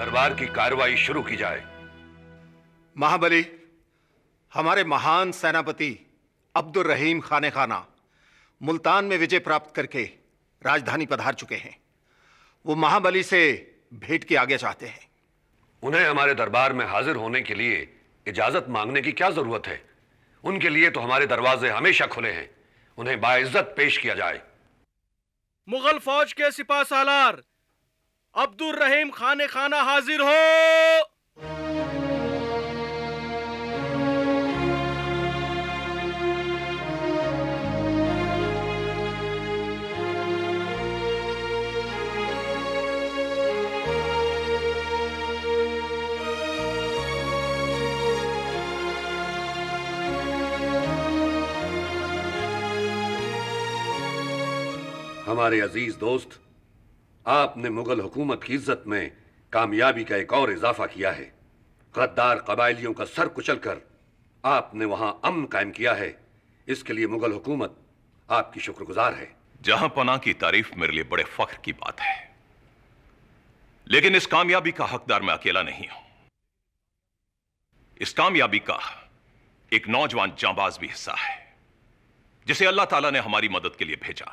दरबार की कार्रवाई शुरू की जाए। महाबली, हमारे महान सेनापति अब्दुल रहीम खाने खाना मुल्तान में विजय प्राप्त करके राजधानी पधार चुके हैं। वो महाबली से भेंट की आज्ञा चाहते हैं। उन्हें हमारे दरबार में हाजिर होने के लिए इजाजत मांगने की क्या जरूरत है? उनके लिए तो हमारे दरवाजे हमेशा खुले हैं। उन्हें बाइज्जत पेश किया जाए। मुगल फौज के सिपा सालार अब्दुल रहीम खाने खाना हाजिर हो। हमारे अजीज दोस्त, आपने मुगल हुकूमत की इज्जत में कामयाबी का एक और इजाफा किया है। गद्दार कबायलियों का सर कुचलकर आपने वहां अमन कायम किया है। इसके लिए मुगल हुकूमत आपकी शुक्रगुजार है। जहां पनाह की तारीफ मेरे लिए बड़े फख्र की बात है, लेकिन इस कामयाबी का हकदार मैं अकेला नहीं हूं। इस कामयाबी का एक नौजवान जांबाज भी हिस्सा है, जिसे अल्लाह ताला ने हमारी मदद के लिए भेजा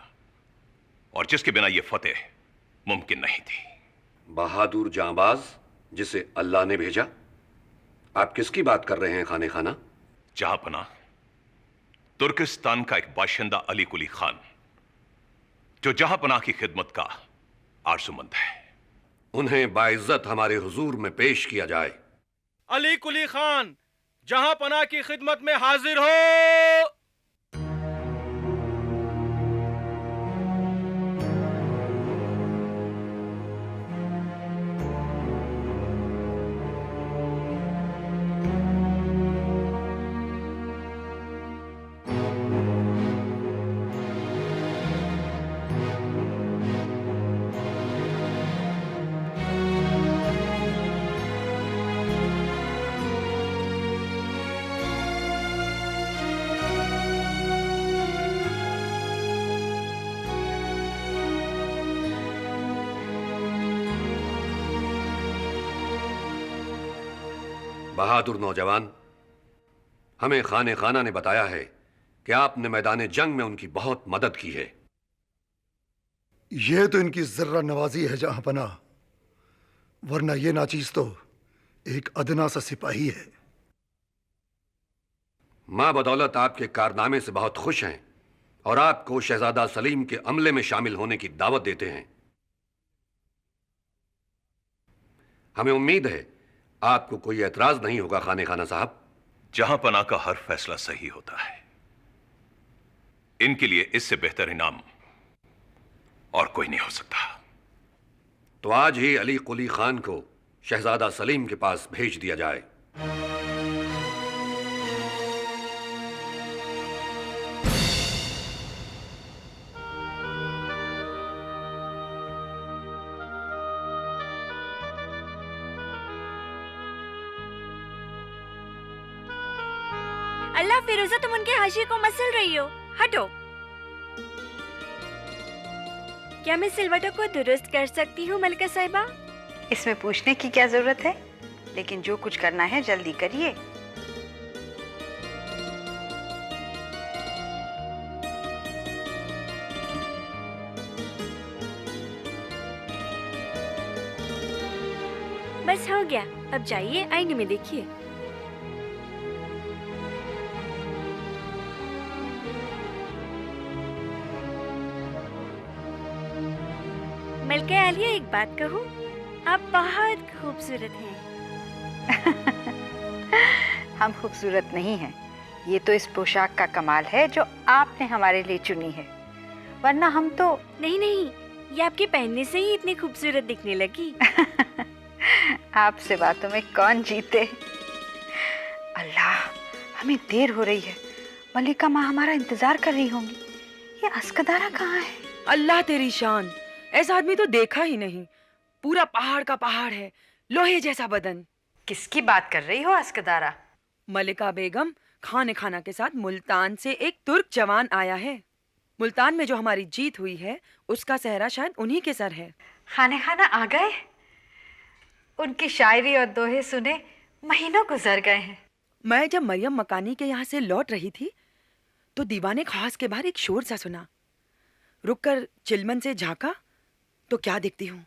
और जिसके बिना यह फतेह मुमकिन नहीं थी। बहादुर जांबाज जिसे अल्लाह ने भेजा? आप किसकी बात कर रहे हैं खाने खाना? जहां पनाह तुर्किस्तान का एक बाशिंदा अली कुली खान, जो जहां पनाह की खिदमत का आरजुमंद है। उन्हें बाइज्जत हमारे हुजूर में पेश किया जाए। अली कुली खान जहां पनाह की खिदमत में हाजिर हो। बहादुर नौजवान, हमें खाने खाना ने बताया है कि आपने मैदान जंग में उनकी बहुत मदद की है। यह तो इनकी जर्रा नवाजी है जहां पनाह, वरना यह नाचीज तो एक अदना सा सिपाही है। मां बदौलत आपके कारनामे से बहुत खुश हैं और आपको शहजादा सलीम के अमले में शामिल होने की दावत देते हैं। हमें उम्मीद है आपको कोई एतराज नहीं होगा खाने खाना साहब। जहां पनाह का हर फैसला सही होता है। इनके लिए इससे बेहतर इनाम और कोई नहीं हो सकता। तो आज ही अली कुली खान को शहजादा सलीम के पास भेज दिया जाए। अल्लाह फिरोजा, तुम उनके हाशिए को मसल रही हो, हटो। क्या मैं सिलवटों को दुरुस्त कर सकती हूँ मलिका साहिबा? इसमें पूछने की क्या जरूरत है, लेकिन जो कुछ करना है जल्दी करिए। बस हो गया, अब जाइए आईने में देखिए। मलका आलिया, एक बात कहूँ, आप बहुत खूबसूरत हैं। हम खूबसूरत नहीं हैं, ये तो इस पोशाक का कमाल है जो आपने हमारे लिए चुनी है, वरना हम तो। नहीं नहीं, ये आपके पहनने से ही इतनी खूबसूरत दिखने लगी। आपसे बातों में कौन जीते। अल्लाह, हमें देर हो रही है, मलिका माँ हमारा इंतजार कर रही होंगी। ये अस्कदारा कहाँ है? अल्लाह तेरी शान, ऐसा आदमी तो देखा ही नहीं। पूरा पहाड़ का पहाड़ है, लोहे जैसा बदन। किसकी बात कर रही हो अस्कदारा? मलिका बेगम खाने खाना के साथ मुल्तान से एक तुर्क जवान आया है। मुल्तान में जो हमारी जीत हुई है उसका सहरा शायद उन्हीं के सर है। खाने खाना आ गए? उनकी शायरी और दोहे सुने महीनों गुजर गए हैं। मैं जब मरियम मकानी के यहाँ से लौट रही थी तो दीवाने खास के बाहर एक शोर सा सुना। रुककर चिलमन से झांका तो क्या देखती हूँ,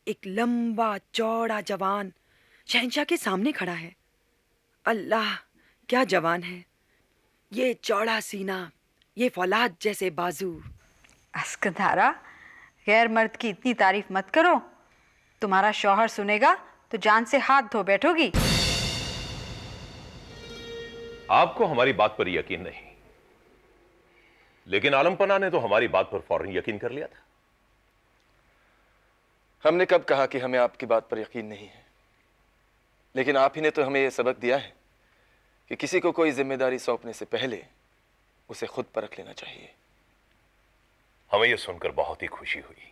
एक लंबा चौड़ा जवान शहंशाह के सामने खड़ा है। अल्लाह, क्या जवान है! ये चौड़ा सीना, ये फौलाद जैसे बाजू। अस्कदारा, गैर मर्द की इतनी तारीफ मत करो। तुम्हारा शौहर सुनेगा तो जान से हाथ धो बैठोगी। आपको हमारी बात पर यकीन नहीं, लेकिन आलमपना ने तो हमारी बात पर फौरन यकीन कर लिया था। हमने कब कहा कि हमें आपकी बात पर यकीन नहीं है? लेकिन आप ही ने तो हमें यह सबक दिया है कि किसी को कोई जिम्मेदारी सौंपने से पहले उसे खुद परख लेना चाहिए। हमें यह सुनकर बहुत ही खुशी हुई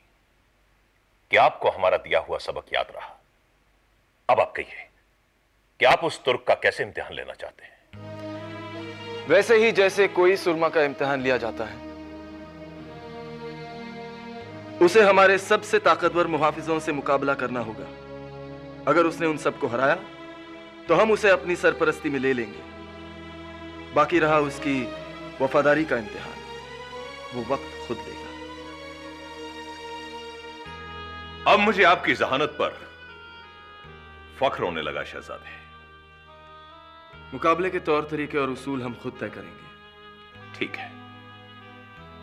कि आपको हमारा दिया हुआ सबक याद रहा। अब आप कहिए कि आप उस तुर्क का कैसे इम्तिहान लेना चाहते हैं? वैसे ही जैसे कोई सुरमा का इम्तिहान लिया जाता है। उसे हमारे सबसे ताकतवर मुहाफिजों से मुकाबला करना होगा। अगर उसने उन सबको हराया तो हम उसे अपनी सरपरस्ती में ले लेंगे। बाकी रहा उसकी वफादारी का इम्तिहान, वो वक्त खुद लेगा। अब मुझे आपकी जहानत पर फख्र होने लगा शहजादे। मुकाबले के तौर तरीके और उसूल हम खुद तय करेंगे। ठीक है,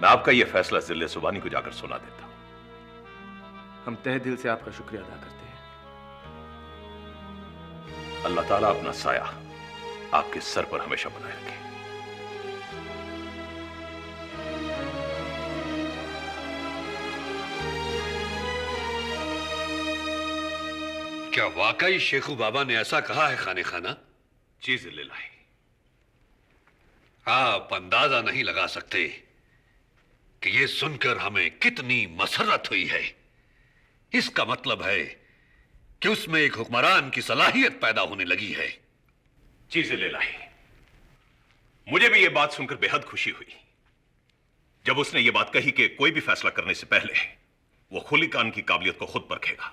मैं आपका यह फैसला जिले सुबानी को जाकर सुना देता हूं। हम तहे दिल से आपका शुक्रिया अदा करते हैं। अल्लाह ताला अपना साया आपके सर पर हमेशा बनाए रखे। क्या वाकई शेखू बाबा ने ऐसा कहा है खाने खाना? जी जिल्लाही। आप अंदाजा नहीं लगा सकते कि यह सुनकर हमें कितनी मसरत हुई है। इसका मतलब है कि उसमें एक हुक्मरान की सलाहियत पैदा होने लगी है। जी जिल्लाही, मुझे भी यह बात सुनकर बेहद खुशी हुई जब उसने यह बात कही कि कोई भी फैसला करने से पहले वो खुली कान की काबिलियत को खुद परखेगा।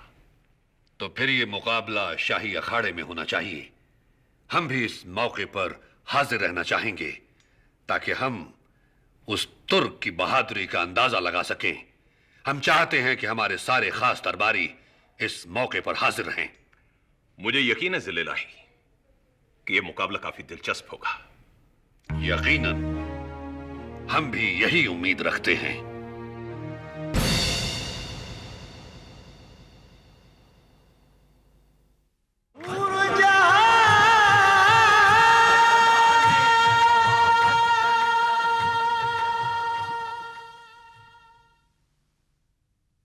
तो फिर यह मुकाबला शाही अखाड़े में होना चाहिए। हम भी इस मौके पर हाजिर रहना चाहेंगे ताकि हम उस तुर्क की बहादुरी का अंदाजा लगा सकें। हम चाहते हैं कि हमारे सारे खास दरबारी इस मौके पर हाजिर रहें। मुझे यकीन है जिल्लाही कि यह मुकाबला काफी दिलचस्प होगा। यकीनन हम भी यही उम्मीद रखते हैं।